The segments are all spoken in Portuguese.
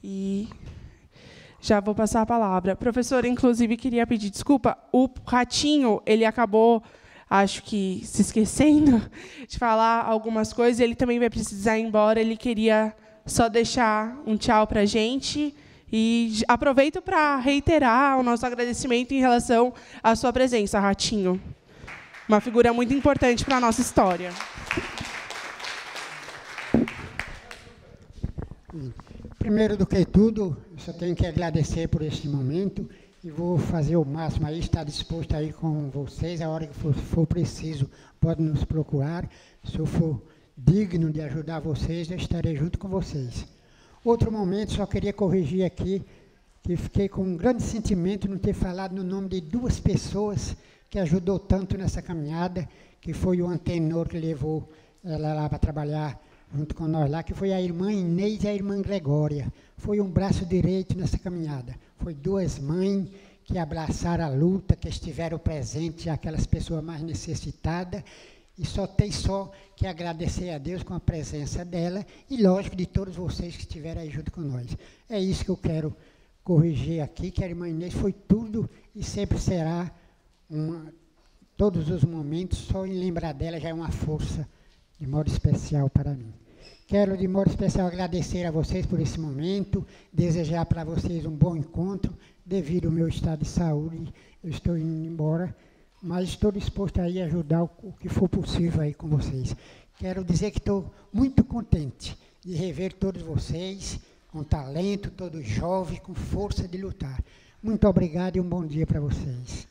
E já vou passar a palavra. Professora, inclusive, queria pedir desculpa. O Ratinho, ele acabou, acho que, se esquecendo de falar algumas coisas. Ele também vai precisar ir embora. Ele queria só deixar um tchau para a gente. E aproveito para reiterar o nosso agradecimento em relação à sua presença, Ratinho. Uma figura muito importante para a nossa história. Primeiro do que tudo, eu só tenho que agradecer por este momento e vou fazer o máximo aí, estar disposto aí com vocês, a hora que for preciso, pode nos procurar. Se eu for digno de ajudar vocês, eu estarei junto com vocês. Outro momento, só queria corrigir aqui, que fiquei com um grande sentimento de não ter falado no nome de duas pessoas que ajudou tanto nessa caminhada, que foi o Antenor que levou ela lá para trabalhar junto com nós lá, que foi a irmã Inês e a irmã Gregória. Foi um braço direito nessa caminhada. Foi duas mães que abraçaram a luta, que estiveram presentes, aquelas pessoas mais necessitadas, e só tem que agradecer a Deus com a presença dela, e lógico, de todos vocês que estiveram aí junto com nós. É isso que eu quero corrigir aqui, que a irmã Inês foi tudo e sempre será, todos os momentos, só em lembrar dela já é uma força de modo especial para mim. Quero, de modo especial, agradecer a vocês por esse momento, desejar para vocês um bom encontro. Devido ao meu estado de saúde, eu estou indo embora, mas estou disposto a ir ajudar o que for possível aí com vocês. Quero dizer que estou muito contente de rever todos vocês, com talento, todos jovens, com força de lutar. Muito obrigado e um bom dia para vocês.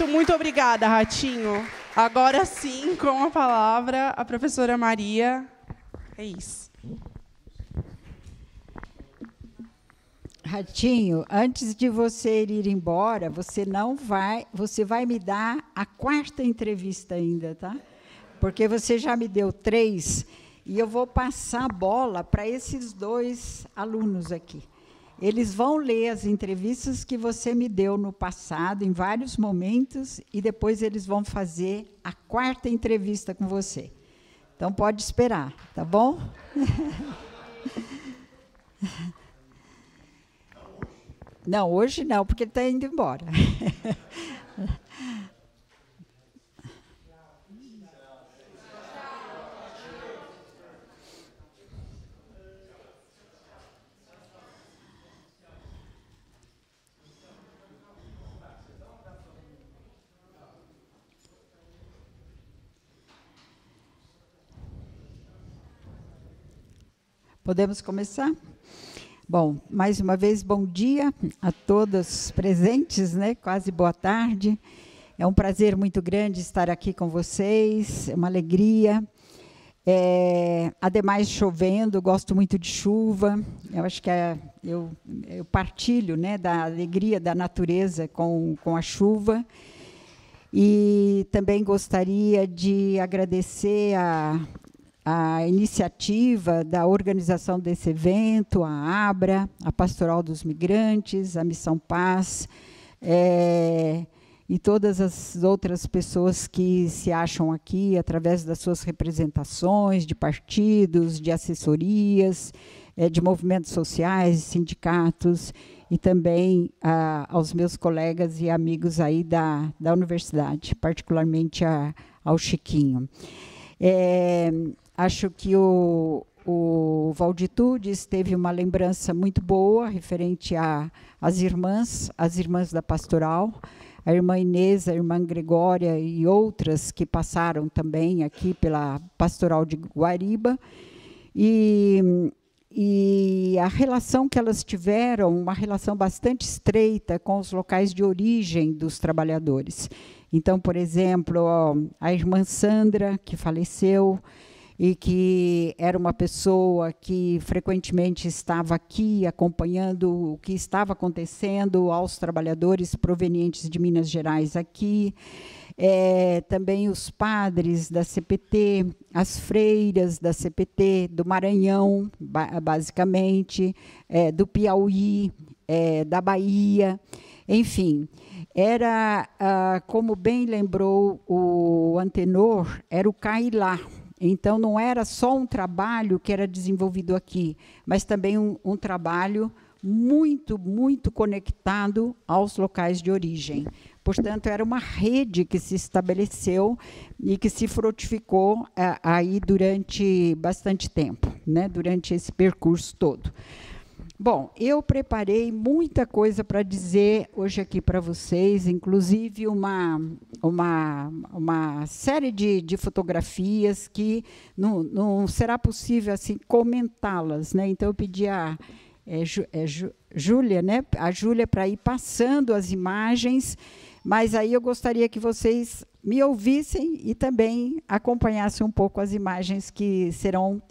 Muito obrigada, Ratinho. Agora sim, com a palavra, a professora Maria. É isso. Ratinho, antes de você ir embora, você vai me dar a 4ª entrevista ainda, tá? Porque você já me deu 3 e eu vou passar a bola para esses 2 alunos aqui. Eles vão ler as entrevistas que você me deu no passado, em vários momentos, e depois eles vão fazer a 4ª entrevista com você. Então, pode esperar, tá bom? Não, hoje não, porque ele está indo embora. Podemos começar? Bom, mais uma vez, bom dia a todos presentes, né? Quase boa tarde. É um prazer muito grande estar aqui com vocês, é uma alegria. Ademais, chovendo, gosto muito de chuva. Eu acho que eu partilho, né, da alegria da natureza com a chuva. E também gostaria de agradecer a iniciativa da organização desse evento, a ABRA, a Pastoral dos Migrantes, a Missão Paz, e todas as outras pessoas que se acham aqui através das suas representações de partidos, de assessorias, de movimentos sociais, sindicatos, e também aos meus colegas e amigos aí da universidade, particularmente ao Chiquinho. Acho que o Valditudes teve uma lembrança muito boa referente às irmãs da pastoral, a irmã Inês, a irmã Gregória e outras que passaram também aqui pela pastoral de Guariba, e a relação que elas tiveram, uma relação bastante estreita com os locais de origem dos trabalhadores. Então, por exemplo, a irmã Sandra, que faleceu, e que era uma pessoa que frequentemente estava aqui acompanhando o que estava acontecendo aos trabalhadores provenientes de Minas Gerais aqui, também os padres da CPT, as freiras da CPT, do Maranhão, basicamente, do Piauí, da Bahia, enfim. Era, como bem lembrou o Antenor, era o Cailá. Então, não era só um trabalho que era desenvolvido aqui, mas também um trabalho muito, muito conectado aos locais de origem. Portanto, era uma rede que se estabeleceu e que se frutificou aí durante bastante tempo, né, durante esse percurso todo. Bom, eu preparei muita coisa para dizer hoje aqui para vocês, inclusive uma série de fotografias que não será possível assim comentá-las, né? Então, eu pedi a Júlia, né, a Júlia para ir passando as imagens, mas aí eu gostaria que vocês me ouvissem e também acompanhassem um pouco as imagens que serão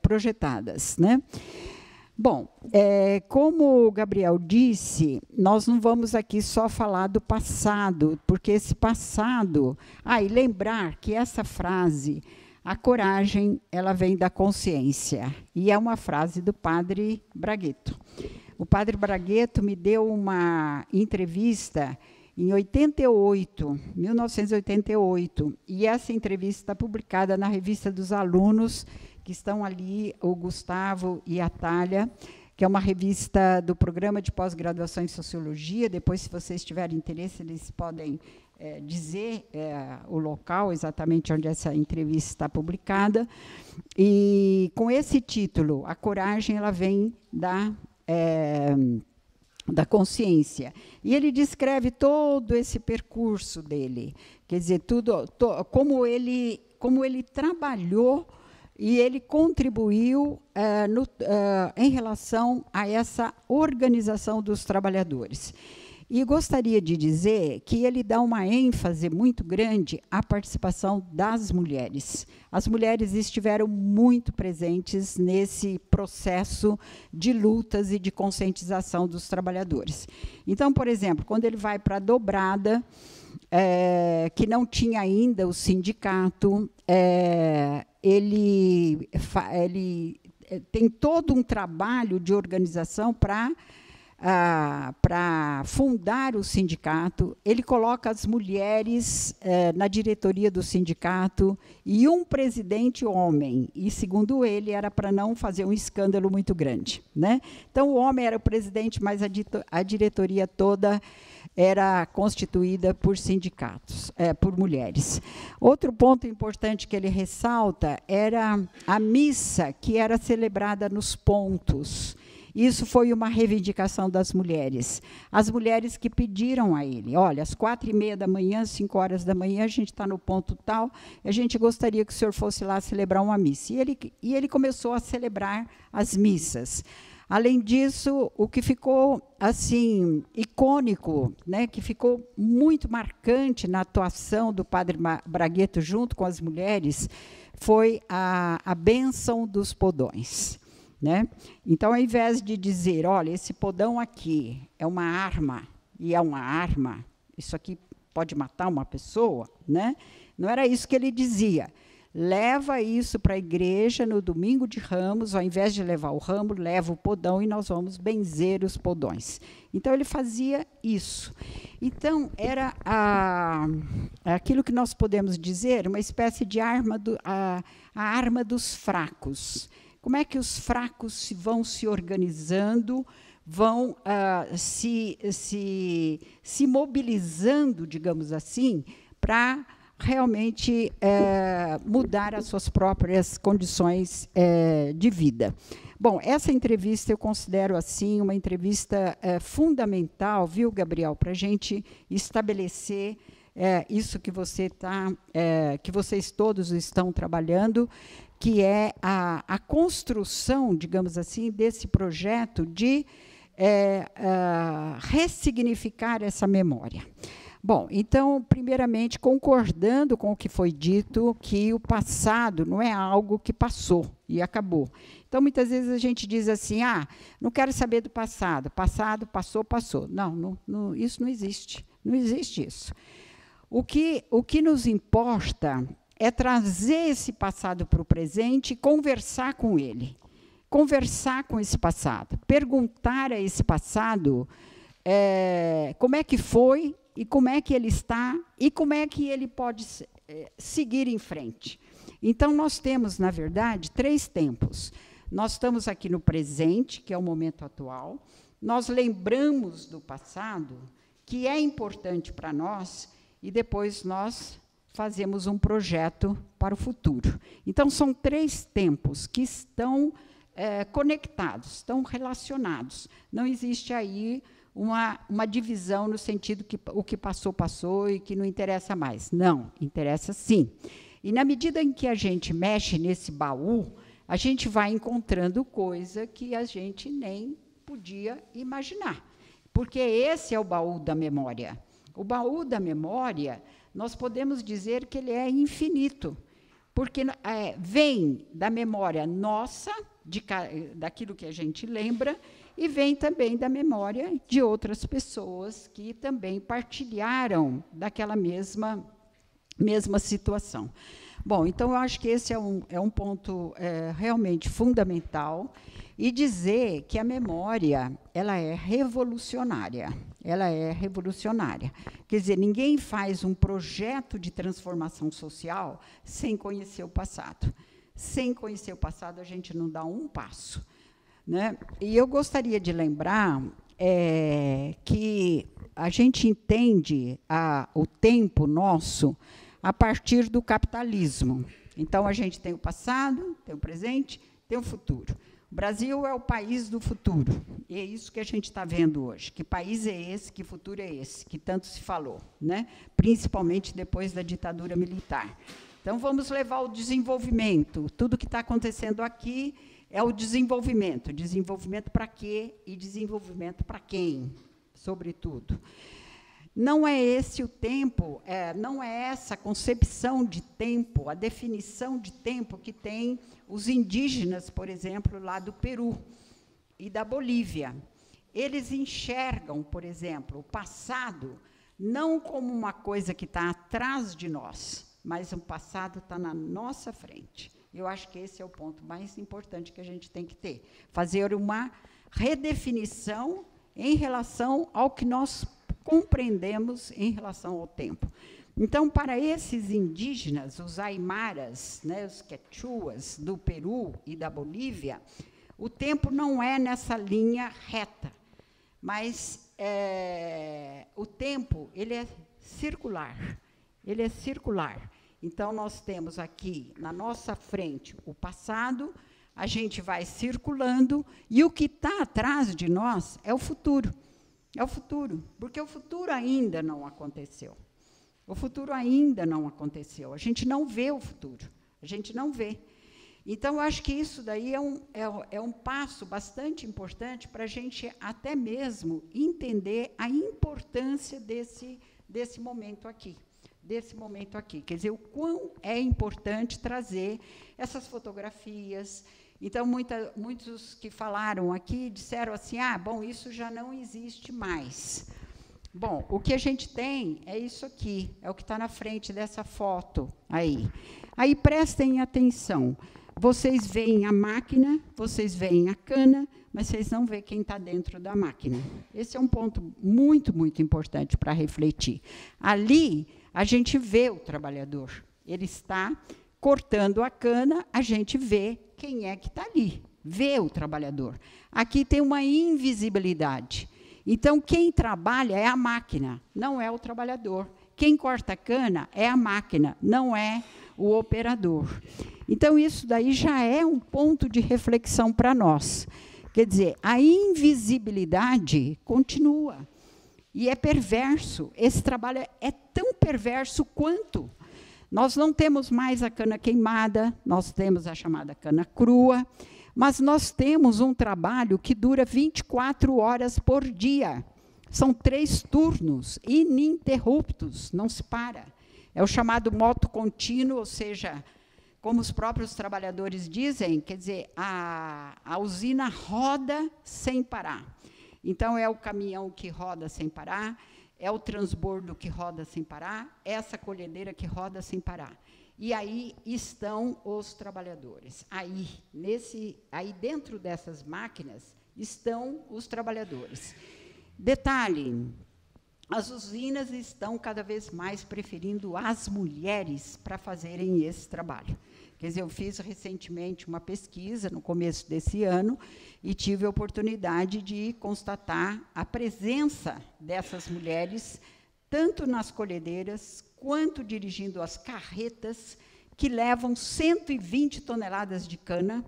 projetadas, né? Bom, como o Gabriel disse, nós não vamos aqui só falar do passado, porque esse passado... e lembrar que essa frase, a coragem, ela vem da consciência, e é uma frase do Padre Bragueto. O Padre Bragueto me deu uma entrevista em 1988, e essa entrevista está publicada na Revista dos Alunos, que estão ali, o Gustavo e a Thalia, que é uma revista do programa de pós-graduação em Sociologia. Depois, se vocês tiverem interesse, eles podem dizer o local exatamente onde essa entrevista está publicada. E, com esse título, a coragem ela vem da consciência. E ele descreve todo esse percurso dele, quer dizer, como ele trabalhou e ele contribuiu em relação a essa organização dos trabalhadores. E gostaria de dizer que ele dá uma ênfase muito grande à participação das mulheres. As mulheres estiveram muito presentes nesse processo de lutas e de conscientização dos trabalhadores. Então, por exemplo, quando ele vai para a Dobrada, que não tinha ainda o sindicato, ele tem todo um trabalho de organização para fundar o sindicato. Ele coloca as mulheres na diretoria do sindicato e um presidente homem, e, segundo ele, era para não fazer um escândalo muito grande, né? Então, o homem era o presidente, mas a diretoria toda era constituída por sindicatos, por mulheres. Outro ponto importante que ele ressalta era a missa, que era celebrada nos pontos. Isso foi uma reivindicação das mulheres. As mulheres que pediram a ele, olha, às 4h30 da manhã, 5 horas da manhã, a gente está no ponto tal, a gente gostaria que o senhor fosse lá celebrar uma missa. E ele começou a celebrar as missas. Além disso, o que ficou assim icônico, né, que ficou muito marcante na atuação do Padre Bragueto junto com as mulheres, foi a bênção dos podões, né? Então, ao invés de dizer, olha, esse podão aqui é uma arma, e é uma arma, isso aqui pode matar uma pessoa, né? Não era isso que ele dizia. Leva isso para a igreja no domingo de Ramos, ao invés de levar o ramo, leva o podão e nós vamos benzer os podões. Então, ele fazia isso. Então, era aquilo que nós podemos dizer, uma espécie de arma a arma dos fracos. Como é que os fracos vão se organizando, vão se mobilizando, digamos assim, para realmente mudar as suas próprias condições de vida. Bom, essa entrevista eu considero assim uma entrevista fundamental, viu, Gabriel, para a gente estabelecer isso que que vocês todos estão trabalhando, que é a construção, digamos assim, desse projeto de ressignificar essa memória. Bom, então, primeiramente, concordando com o que foi dito, que o passado não é algo que passou e acabou. Então, muitas vezes a gente diz assim, não quero saber do passado, passado, passou, passou. Não, isso não existe, não existe isso. O que nos importa é trazer esse passado para o presente e conversar com ele, conversar com esse passado, perguntar a esse passado como é que foi, e como é que ele está, e como é que ele pode seguir em frente. Então, nós temos, na verdade, 3 tempos. Nós estamos aqui no presente, que é o momento atual, nós lembramos do passado, que é importante para nós, e depois nós fazemos um projeto para o futuro. Então, são 3 tempos que estão conectados, estão relacionados. Não existe aí uma divisão no sentido que o que passou, passou e que não interessa mais. Não, interessa sim. E, na medida em que a gente mexe nesse baú, a gente vai encontrando coisa que a gente nem podia imaginar. Porque esse é o baú da memória. O baú da memória, nós podemos dizer que ele é infinito, porque vem da memória nossa, daquilo que a gente lembra, e vem também da memória de outras pessoas que também partilharam daquela mesma situação. Bom, então, eu acho que esse é um ponto realmente fundamental, e dizer que a memória ela é revolucionária. Ela é revolucionária. Quer dizer, ninguém faz um projeto de transformação social sem conhecer o passado. Sem conhecer o passado, a gente não dá um passo, né? E eu gostaria de lembrar que a gente entende o tempo nosso a partir do capitalismo. Então, a gente tem o passado, tem o presente, tem o futuro. O Brasil é o país do futuro, e é isso que a gente está vendo hoje. Que país é esse, que futuro é esse, que tanto se falou, né? Principalmente depois da ditadura militar. Então, vamos levar o desenvolvimento. Tudo que está acontecendo aqui é o desenvolvimento. Desenvolvimento para quê e desenvolvimento para quem, sobretudo. Não é esse o tempo, não é essa concepção de tempo, a definição de tempo que tem os indígenas, por exemplo, lá do Peru e da Bolívia. Eles enxergam, por exemplo, o passado não como uma coisa que está atrás de nós, mas o passado está na nossa frente. Eu acho que esse é o ponto mais importante que a gente tem que ter. Fazer uma redefinição em relação ao que nós compreendemos em relação ao tempo. Então, para esses indígenas, os aimaras, né, os quechuas do Peru e da Bolívia, o tempo não é nessa linha reta, mas o tempo ele é circular. Ele é circular. Então, nós temos aqui, na nossa frente, o passado, a gente vai circulando, e o que está atrás de nós é o futuro. É o futuro, porque o futuro ainda não aconteceu. O futuro ainda não aconteceu. A gente não vê o futuro, a gente não vê. Então, eu acho que isso daí é um passo bastante importante para a gente até mesmo entender a importância desse momento aqui. Quer dizer, o quão é importante trazer essas fotografias. Então, muitos que falaram aqui disseram assim, bom, isso já não existe mais. Bom, o que a gente tem é isso aqui, é o que está na frente dessa foto aí. Aí, prestem atenção. Vocês veem a máquina, vocês veem a cana, mas vocês não veem quem está dentro da máquina. Esse é um ponto muito, muito importante para refletir. Ali, a gente vê o trabalhador. Ele está cortando a cana, a gente vê quem é que está ali, vê o trabalhador. Aqui tem uma invisibilidade. Então, quem trabalha é a máquina, não é o trabalhador. Quem corta a cana é a máquina, não é o operador. Então, isso daí já é um ponto de reflexão para nós. Quer dizer, a invisibilidade continua. E é perverso. Esse trabalho é tão perverso quanto. Nós não temos mais a cana queimada, nós temos a chamada cana crua, mas nós temos um trabalho que dura 24 horas por dia. São 3 turnos ininterruptos, não se para. É o chamado moto contínuo, ou seja, como os próprios trabalhadores dizem, quer dizer, a usina roda sem parar. Então, é o caminhão que roda sem parar, é o transbordo que roda sem parar, é essa colhedeira que roda sem parar. E aí estão os trabalhadores. Aí dentro dessas máquinas estão os trabalhadores. Detalhe, as usinas estão cada vez mais preferindo as mulheres para fazerem esse trabalho. Quer dizer, eu fiz recentemente uma pesquisa, no começo desse ano, e tive a oportunidade de constatar a presença dessas mulheres, tanto nas colhedeiras, quanto dirigindo as carretas, que levam 120 toneladas de cana,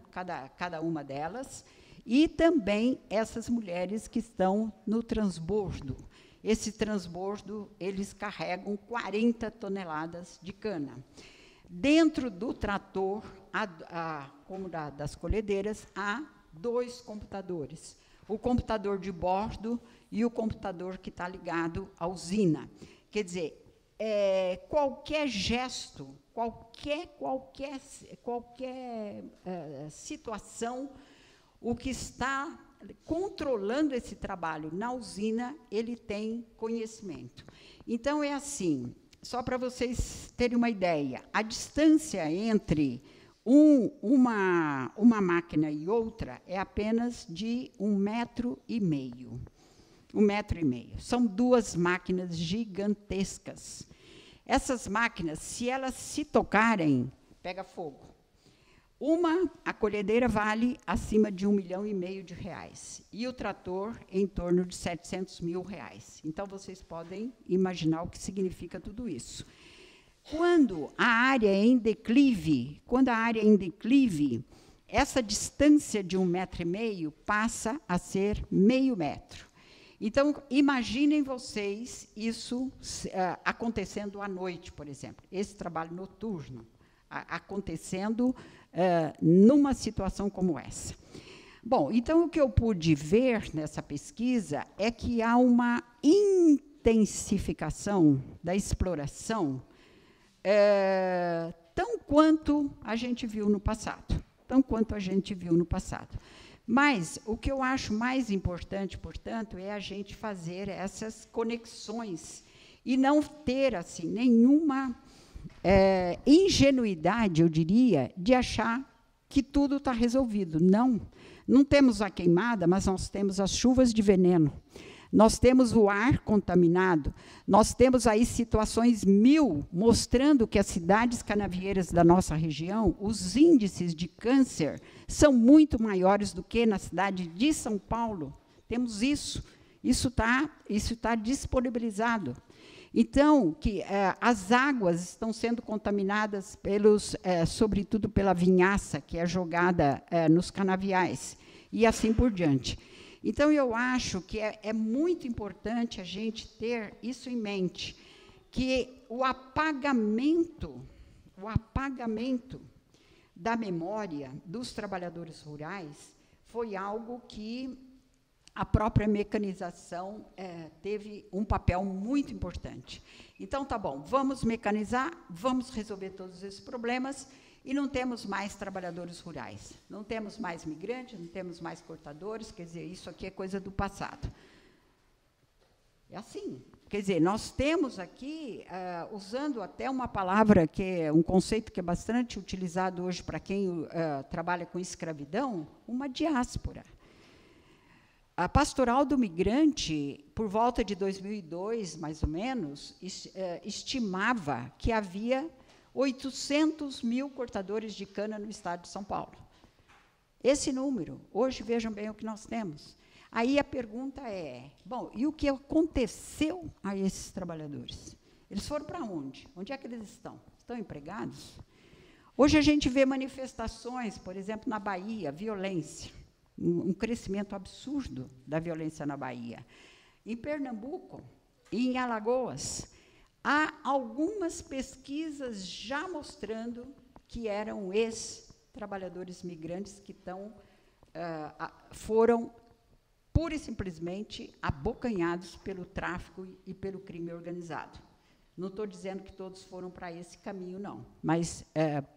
cada uma delas, e também essas mulheres que estão no transbordo. Esse transbordo, eles carregam 40 toneladas de cana. Dentro do trator, como das colhedeiras, há 2 computadores. O computador de bordo e o computador que está ligado à usina. Quer dizer, qualquer gesto, qualquer situação, o que está controlando esse trabalho na usina, ele tem conhecimento. Então, é assim, só para vocês terem uma ideia, a distância entre uma máquina e outra é apenas de 1,5 metro. 1,5 metro. São 2 máquinas gigantescas. Essas máquinas, se elas se tocarem, pega fogo. A colhedeira vale acima de R$1,5 milhão, e o trator em torno de R$700 mil. Então, vocês podem imaginar o que significa tudo isso. Quando a área é em declive, essa distância de 1,5 metro passa a ser meio metro. Então, imaginem vocês isso acontecendo à noite, por exemplo, esse trabalho noturno, acontecendo numa situação como essa. Bom, então, o que eu pude ver nessa pesquisa é que há uma intensificação da exploração tão quanto a gente viu no passado. Mas o que eu acho mais importante, portanto, é a gente fazer essas conexões e não ter assim nenhuma ingenuidade, eu diria, de achar que tudo está resolvido. Não temos a queimada, mas nós temos as chuvas de veneno. Nós temos o ar contaminado, nós temos aí situações 1000, mostrando que as cidades canavieiras da nossa região, os índices de câncer são muito maiores do que na cidade de São Paulo. Temos isso tá disponibilizado. Então, as águas estão sendo contaminadas, sobretudo pela vinhaça, que é jogada nos canaviais, e assim por diante. Então, eu acho que é muito importante a gente ter isso em mente, que o apagamento da memória dos trabalhadores rurais foi algo que a própria mecanização teve um papel muito importante. Então, tá bom, vamos mecanizar, vamos resolver todos esses problemas, e não temos mais trabalhadores rurais, não temos mais migrantes, não temos mais cortadores, quer dizer, isso aqui é coisa do passado. É assim, quer dizer, nós temos aqui, usando até uma palavra, que é um conceito que é bastante utilizado hoje para quem trabalha com escravidão, uma diáspora. A Pastoral do Migrante, por volta de 2002, mais ou menos, estimava que havia 800 mil cortadores de cana no estado de São Paulo. Esse número, hoje, vejam bem o que nós temos. Aí a pergunta é, bom, e o que aconteceu a esses trabalhadores? Eles foram para onde? Onde é que eles estão? Estão empregados? Hoje a gente vê manifestações, por exemplo, na Bahia, violência, um crescimento absurdo da violência na Bahia. Em Pernambuco, e em Alagoas, há algumas pesquisas já mostrando que eram ex-trabalhadores migrantes que foram, pura e simplesmente, abocanhados pelo tráfico e pelo crime organizado. Não estou dizendo que todos foram para esse caminho, não, mas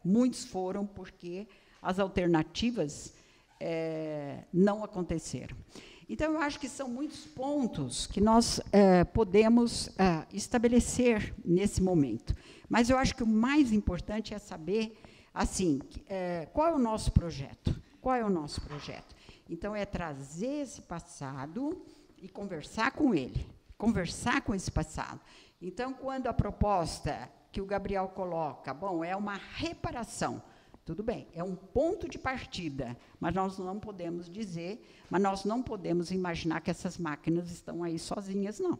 muitos foram porque as alternativas não aconteceram. Então, eu acho que são muitos pontos que nós podemos estabelecer nesse momento. Mas eu acho que o mais importante é saber, assim, qual é o nosso projeto? Qual é o nosso projeto? Então, é trazer esse passado e conversar com ele. conversar com esse passado. Então, quando a proposta que o Gabriel coloca, bom, é uma reparação, tudo bem, é um ponto de partida, mas nós não podemos dizer, mas nós não podemos imaginar que essas máquinas estão aí sozinhas, não.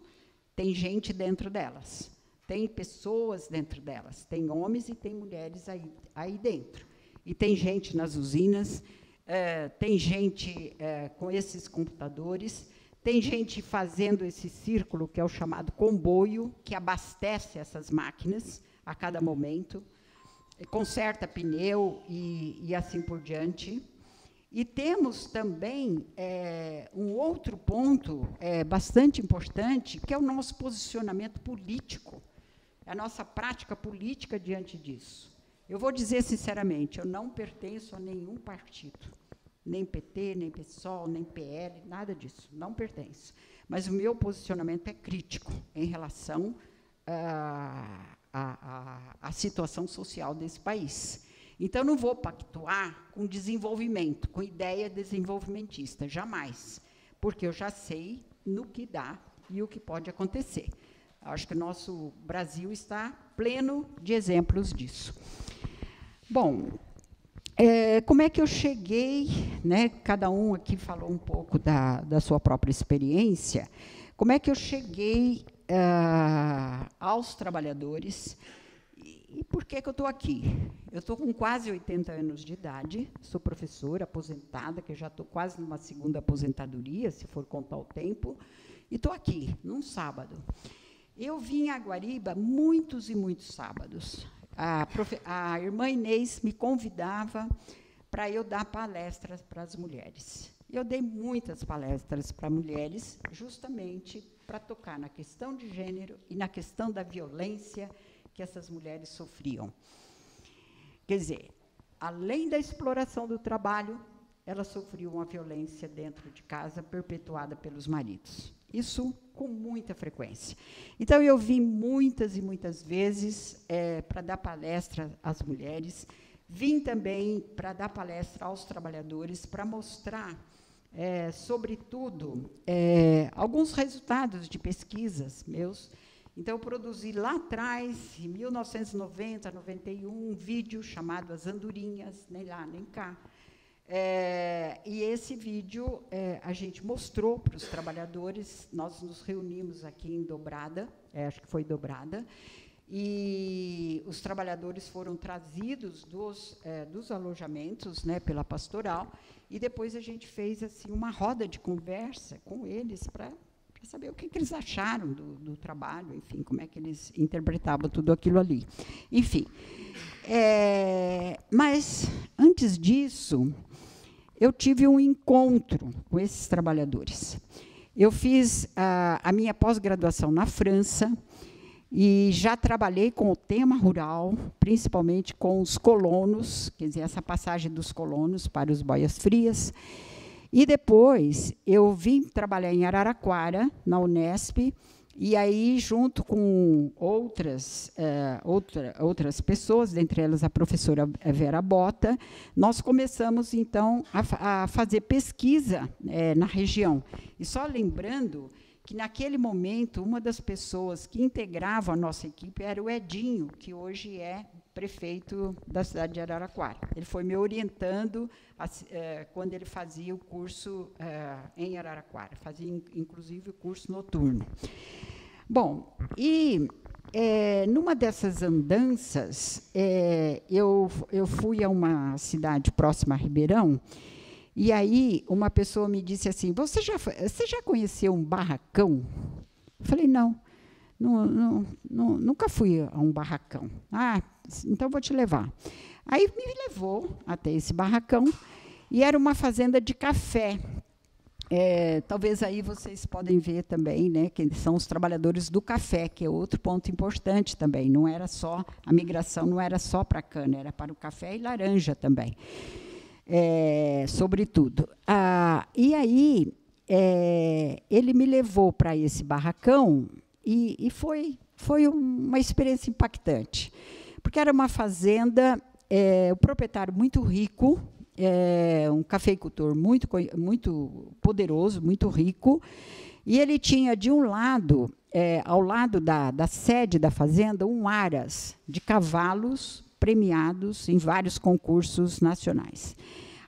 Tem gente dentro delas, tem pessoas dentro delas, tem homens e tem mulheres aí dentro. E tem gente nas usinas, tem gente com esses computadores, tem gente fazendo esse círculo, que é o chamado comboio, que abastece essas máquinas a cada momento, conserta pneu e assim por diante. E temos também um outro ponto bastante importante, que é o nosso posicionamento político, a nossa prática política diante disso. Eu vou dizer sinceramente, eu não pertenço a nenhum partido, nem PT, nem PSOL, nem PL, nada disso, não pertenço. Mas o meu posicionamento é crítico em relação à situação social desse país. Então, não vou pactuar com desenvolvimento, com ideia desenvolvimentista, jamais, porque eu já sei no que dá e o que pode acontecer. Acho que o nosso Brasil está pleno de exemplos disso. Bom, como é que eu cheguei, né, cada um aqui falou um pouco da sua própria experiência, como é que eu cheguei aos trabalhadores e por que eu estou aqui? Eu estou com quase 80 anos de idade, sou professora aposentada, que já estou quase numa segunda aposentadoria, se for contar o tempo, e estou aqui, num sábado. Eu vim a Guariba muitos e muitos sábados. A irmã Inês me convidava para eu dar palestras para as mulheres. Eu dei muitas palestras para mulheres, justamente para tocar na questão de gênero e na questão da violência que essas mulheres sofriam. Quer dizer, além da exploração do trabalho, elas sofriam uma violência dentro de casa perpetuada pelos maridos. Isso com muita frequência. Então, eu vim muitas e muitas vezes para dar palestra às mulheres, vim também para dar palestra aos trabalhadores, para mostrar, sobretudo, alguns resultados de pesquisas meus. Então, eu produzi lá atrás, em 1990, 91, um vídeo chamado As Andorinhas, nem lá, nem cá. E esse vídeo a gente mostrou para os trabalhadores, nós nos reunimos aqui em Dobrada, acho que foi Dobrada, e os trabalhadores foram trazidos dos alojamentos, né, pela pastoral, e depois a gente fez assim, uma roda de conversa com eles para saber o que eles acharam do trabalho, enfim, como é que eles interpretavam tudo aquilo ali. Enfim, mas, antes disso, eu tive um encontro com esses trabalhadores. Eu fiz a minha pós-graduação na França e já trabalhei com o tema rural, principalmente com os colonos, quer dizer, essa passagem dos colonos para os boias frias. E depois eu vim trabalhar em Araraquara, na Unesp, e aí, junto com outras pessoas, dentre elas a professora Vera Bota, nós começamos, então, a fazer pesquisa na região. E só lembrando que, naquele momento, uma das pessoas que integrava a nossa equipe era o Edinho, que hoje é prefeito da cidade de Araraquara. Ele foi me orientando quando ele fazia o curso em Araraquara, fazia, inclusive, o curso noturno. Bom, e numa dessas andanças, eu fui a uma cidade próxima a Ribeirão, e aí uma pessoa me disse assim, você já conheceu um barracão? Eu falei, não, nunca fui a um barracão. Ah, então vou te levar. Aí me levou até esse barracão, e era uma fazenda de café. Talvez aí vocês podem ver também, né, que são os trabalhadores do café, que é outro ponto importante também. Não era só, a migração não era só para a cana, era para o café e laranja também, sobretudo. E aí, ele me levou para esse barracão e foi uma experiência impactante, porque era uma fazenda, o proprietário muito rico, um cafeicultor muito poderoso, muito rico, E ele tinha, de um lado, ao lado da sede da fazenda, um aras de cavalos premiados em vários concursos nacionais.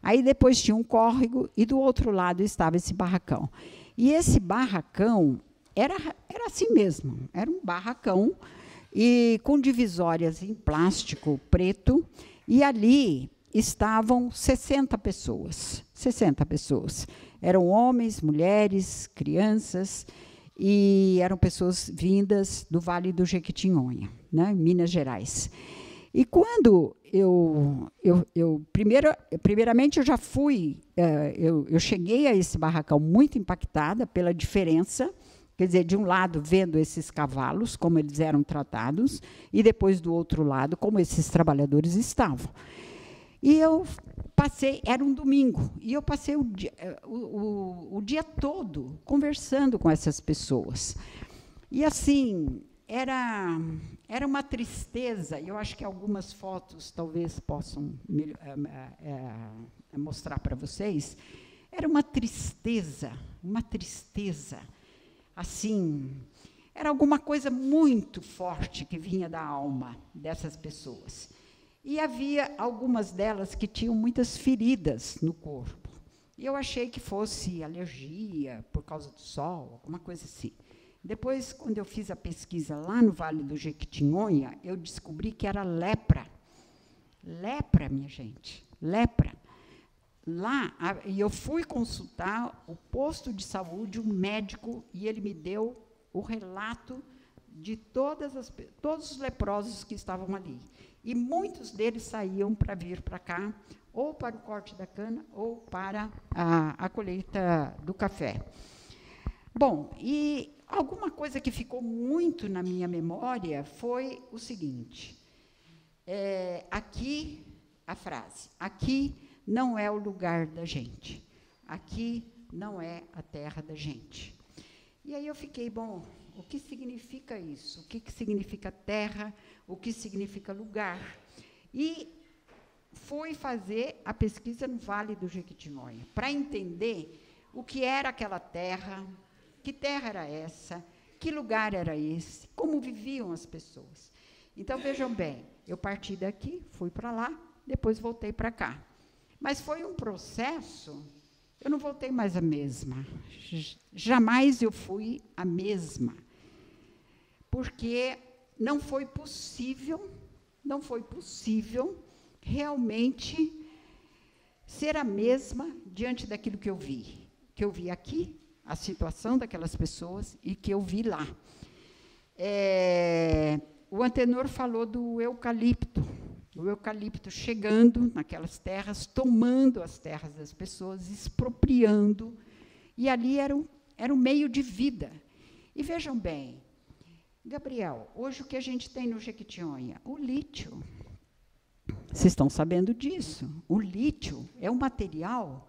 Aí depois tinha um córrego e do outro lado estava esse barracão. E esse barracão era assim mesmo, era um barracão e com divisórias em plástico preto, e ali estavam 60 pessoas. 60 pessoas. Eram homens, mulheres, crianças, e eram pessoas vindas do Vale do Jequitinhonha, né, Minas Gerais. E quando primeiramente, eu já fui, eu cheguei a esse barracão muito impactada pela diferença, quer dizer, de um lado, vendo esses cavalos, como eles eram tratados, e depois, do outro lado, como esses trabalhadores estavam. E eu passei, era um domingo, e eu passei o dia todo conversando com essas pessoas. E, assim, era uma tristeza, e eu acho que algumas fotos talvez possam mostrar para vocês. Era uma tristeza, assim, era alguma coisa muito forte que vinha da alma dessas pessoas. E havia algumas delas que tinham muitas feridas no corpo. E eu achei que fosse alergia por causa do sol, alguma coisa assim. Depois, quando eu fiz a pesquisa lá no Vale do Jequitinhonha, eu descobri que era lepra. Lepra, minha gente, lepra. Lá, e eu fui consultar o posto de saúde, um médico, e ele me deu o relato de todos os leprosos que estavam ali. E muitos deles saíam para vir para cá, ou para o corte da cana, ou para a colheita do café. Bom, e alguma coisa que ficou muito na minha memória foi o seguinte, aqui, a frase, aqui não é o lugar da gente, aqui não é a terra da gente. E aí eu fiquei, bom, o que significa isso? O que significa terra? O que significa lugar? E fui fazer a pesquisa no Vale do Jequitinhonha, para entender o que era aquela terra, que terra era essa, que lugar era esse, como viviam as pessoas. Então, vejam bem, eu parti daqui, fui para lá, depois voltei para cá. Mas foi um processo, eu não voltei mais a mesma. Jamais eu fui a mesma. Porque não foi possível realmente ser a mesma diante daquilo que eu vi. Que eu vi aqui, a situação daquelas pessoas, e que eu vi lá. O Antenor falou do eucalipto. O eucalipto chegando naquelas terras, tomando as terras das pessoas, expropriando. E ali era um meio de vida. E vejam bem, Gabriel, hoje o que a gente tem no Jequitinhonha? O lítio. Vocês estão sabendo disso. O lítio é um material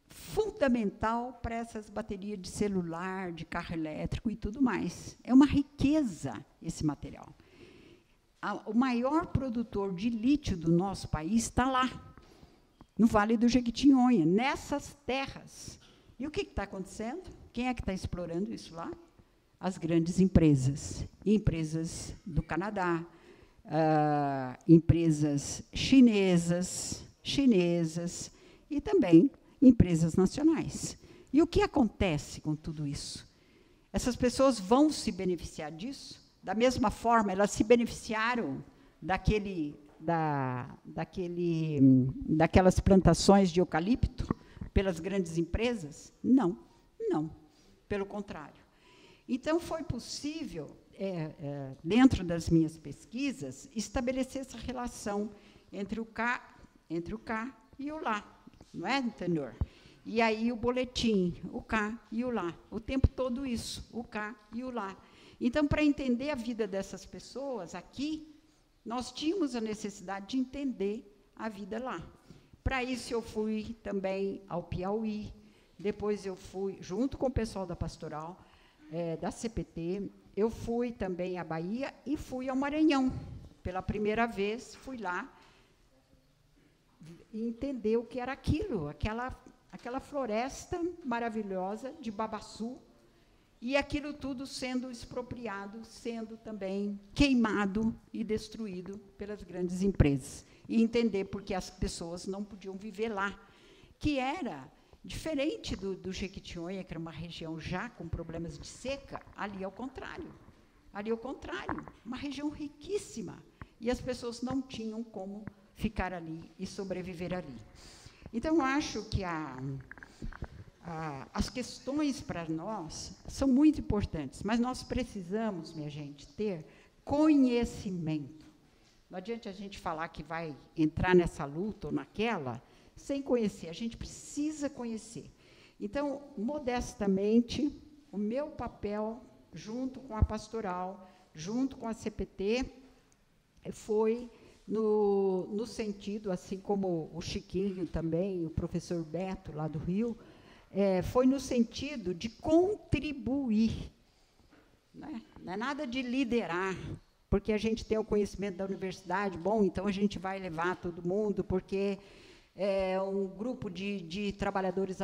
fundamental para essas baterias de celular, de carro elétrico e tudo mais. É uma riqueza esse material. O maior produtor de lítio do nosso país está lá, no Vale do Jequitinhonha, nessas terras. E o que está acontecendo? Quem é que está explorando isso lá? As grandes empresas. Empresas do Canadá, empresas chinesas e também empresas nacionais. E o que acontece com tudo isso? Essas pessoas vão se beneficiar disso? Da mesma forma, elas se beneficiaram daquelas plantações de eucalipto pelas grandes empresas? Não, pelo contrário. Então, foi possível, dentro das minhas pesquisas, estabelecer essa relação entre o cá e o lá, não é, Tenor? E aí o boletim, o cá e o lá, o tempo todo isso, o cá e o lá. Então, para entender a vida dessas pessoas aqui, nós tínhamos a necessidade de entender a vida lá. Para isso, eu fui também ao Piauí, depois eu fui, junto com o pessoal da Pastoral, da CPT, eu fui também à Bahia e fui ao Maranhão. Pela primeira vez, fui lá e entender o que era aquilo, aquela floresta maravilhosa de Babaçu, e aquilo tudo sendo expropriado, sendo também queimado e destruído pelas grandes empresas. E entender por que as pessoas não podiam viver lá, que era diferente do Jequitinhonha, que era uma região já com problemas de seca. Ali ao contrário. Ali ao contrário, uma região riquíssima. E as pessoas não tinham como ficar ali e sobreviver ali. Então, eu acho que as questões para nós são muito importantes, mas nós precisamos, minha gente, ter conhecimento. Não adianta a gente falar que vai entrar nessa luta ou naquela sem conhecer, a gente precisa conhecer. Então, modestamente, o meu papel, junto com a pastoral, junto com a CPT, foi no sentido, assim como o Chiquinho também, o professor Beto, lá do Rio, foi no sentido de contribuir, né? Não é nada de liderar, porque a gente tem o conhecimento da universidade, bom, então a gente vai levar todo mundo, porque é um grupo de trabalhadores